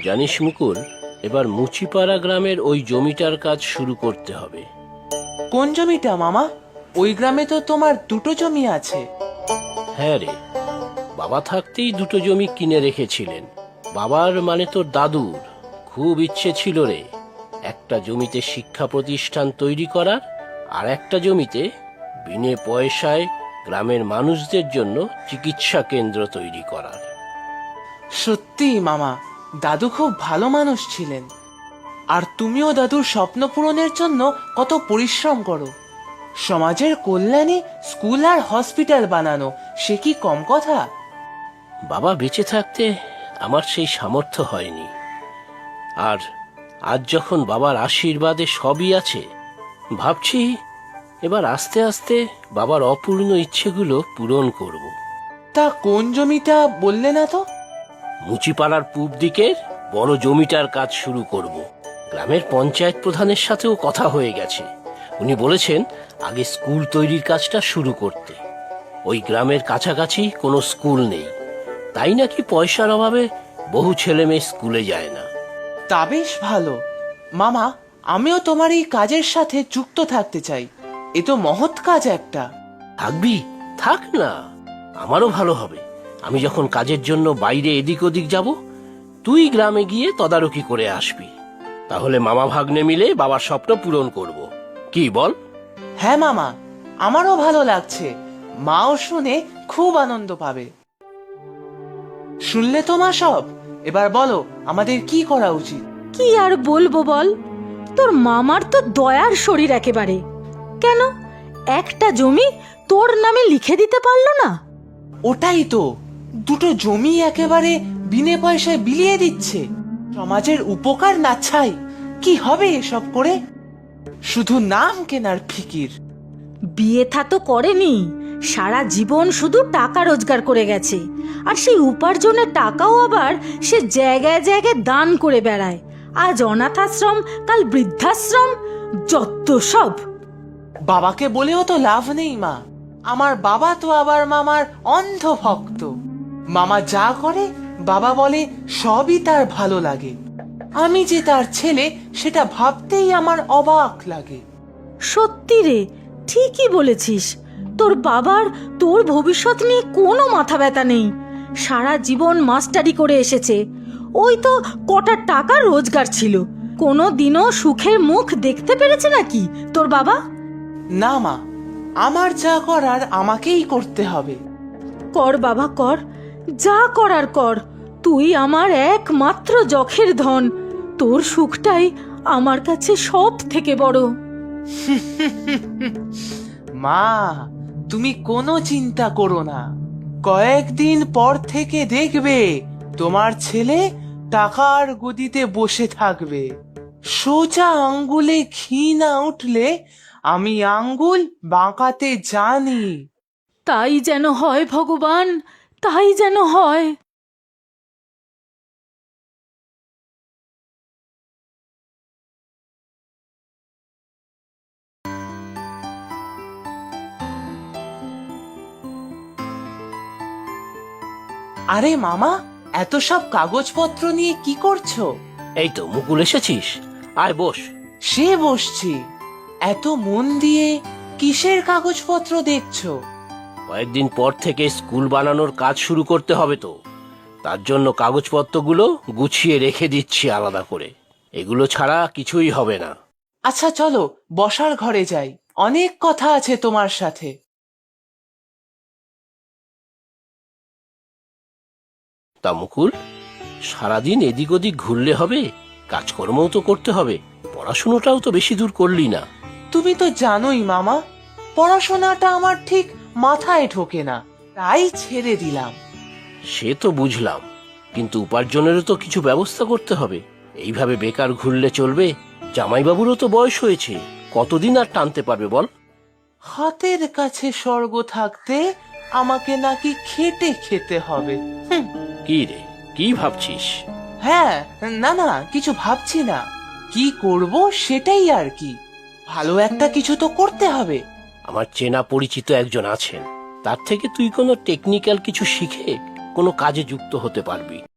জানিস মুকুল, এবার মুচিপাড়া গ্রামের ওই জমিটার কাজ শুরু করতে হবে। কোন জমিটা মামা? ওই গ্রামে তো তোমার দুটো জমি আছে। হ্যাঁ রে, বাবা থাকতেই দুটো জমি কিনে রেখেছিলেন। বাবার মানে তোর দাদুর খুব ইচ্ছে ছিল রে, একটা জমিতে শিক্ষা প্রতিষ্ঠান তৈরি করার, আর একটা জমিতে বিনে পয়সায় গ্রামের মানুষদের জন্য চিকিৎসা কেন্দ্র তৈরি করার। সত্যি মামা, দাদু খুব ভালো মানুষ ছিলেন। আর তুমিও দাদুর স্বপ্ন পূরণের জন্য কত পরিশ্রম করো। সমাজের কল্যাণে স্কুল আর হসপিটাল বানানো, সে কি কম কথা? বাবা বেঁচে থাকতে আমার সেই সামর্থ্য হয়নি, আর আজ যখন বাবার আশীর্বাদে সবই আছে, ভাবছি এবার আস্তে আস্তে বাবার অপূর্ণ ইচ্ছেগুলো পূরণ করব। তা কোন জমিটা বললে না তো? মুচিপাড়ার পূব দিকের বড় জমিটার কাজ শুরু করব। গ্রামের পঞ্চায়েত প্রধানের সাথেও কথা হয়ে গেছে। উনি বলেছেন আগে স্কুল তৈরির কাজটা শুরু করতে। ওই গ্রামের কাছাকাছি কোনো স্কুল নেই, তাই নাকি পয়সার অভাবে বহু ছেলে মেয়ে স্কুলে যায় না। তা বেশ ভালো মামা, আমিও তোমার এই কাজের সাথে যুক্ত থাকতে চাই। এ তো মহৎ কাজ একটা। থাকবি? থাক না, আমারও ভালো হবে। আমি যখন কাজের জন্য বাইরে এদিক ওদিক যাব, তুই গ্রামে গিয়ে তদারকি করে আসবি। তাহলে মামা ভাগ্নে মিলে বাবার স্বপ্ন পূরণ করব। কি বল? হ্যাঁ মামা, আমারও ভালো লাগছে। মাও শুনে খুব আনন্দ পাবে। শুনলে তো মা সব? এবার বলো আমাদের কি করা উচিত? কি আর বলবো বল, তোর মামার তো দয়ার শরীর একেবারে। কেন একটা জমি তোর নামে লিখে দিতে পারলো না? ওটাই তো, দুটো জমি একেবারে বিনে পয়সায় বিলিয়ে দিচ্ছে। সমাজের উপকার না চাই, কি হবে এসব করে? শুধু নাম কেনার ফিকির। বিয়ে থা তো করেনি, সারা জীবন শুধু টাকা রোজগার করে গেছে। আর সেই উপার্জনের টাকাও আবার সে জায়গায় জায়গায় দান করে বেড়ায়। আজ অনাথ আশ্রম, কাল বৃদ্ধাশ্রম, যত সব। বাবাকে বলেও তো লাভ নেই মা। আমার বাবা তো আবার মামার অন্ধ ভক্ত। মামা যা করে বাবা বলে সবই তার ভালো লাগে। আমি যে তার ছেলে সেটা ভাবতেই আমার অবাক লাগে। সত্যি রে, ঠিকই বলেছিস। তোর বাবার তোর ভবিষ্যৎ নিয়ে কোনো মাথা ব্যথা নেই। সারা জীবন মাস্টারি করে এসেছে। ওই তো কটা টাকা রোজগার ছিল, কোনো দিনও সুখের মুখ দেখতে পেরেছে নাকি তোর বাবা? না মা, আমার যা করার আমাকেই করতে হবে। কর বাবা কর, যা করার কর। তুই আমার একমাত্র যখের ধন। তোর সুখটাই আমার কাছে সব থেকে বড়। মা, তুমি কোনো চিন্তা করো না। কয়েকদিন পর থেকে দেখবে তোমার ছেলে টাকার গদিতে বসে থাকবে। সোজা আঙ্গুলে ঘি না উঠলে আমি আঙ্গুল বাঁকাতে জানি। তাই যেন হয় ভগবান, তাই যেন হয়। আরে মামা, এত সব কাগজপত্র নিয়ে কি করছো? এই তো মুকুল, এসেছিস, আয় বস। সে বসছি। এত মন দিয়ে কিসের কাগজপত্র দেখছো? কয়েকদিন পর থেকে স্কুল বানানোর কাজ শুরু করতে হবে তো, তার জন্য কাগজপত্রগুলো গুছিয়ে রেখে দিচ্ছি আলাদা করে। এগুলো ছাড়া কিছুই হবে না। আচ্ছা চলো বসার ঘরে যাই, অনেক কথা আছে তোমার সাথে। তা মুকুল, সারাদিন এদিক ওদিক ঘুরলে হবে? কাজকর্মও তো করতে হবে, পড়াশুনোটাও তো বেশি দূর করলি না। তুমি তো জানোই মামা, পড়াশোনাটা আমার ঠিক মাথায় ঢোকে না, তাই ছেড়ে দিলাম। সে তো বুঝলাম, কিন্তু উপার্জনেরও তো কিছু ব্যবস্থা করতে হবে। এইভাবে বেকার ঘুরলে চলবে? জামাইবাবুরও তো বয়স হয়েছে, কতদিন আর টানতে পারবে বল? হাতের কাছে স্বর্গ থাকতে আমাকে নাকি খেটে খেতে হবে। কি রে, কি ভাবছিস? হ্যাঁ, না না, কিছু ভাবছি না। কি করব সেটাই আর কি। ভালো একটা কিছু তো করতে হবে। আমার চেনা পরিচিত একজন আছেন, তার থেকে তুই কোনো টেকনিক্যাল কিছু শিখে কোনো কাজে যুক্ত হতে পারবি।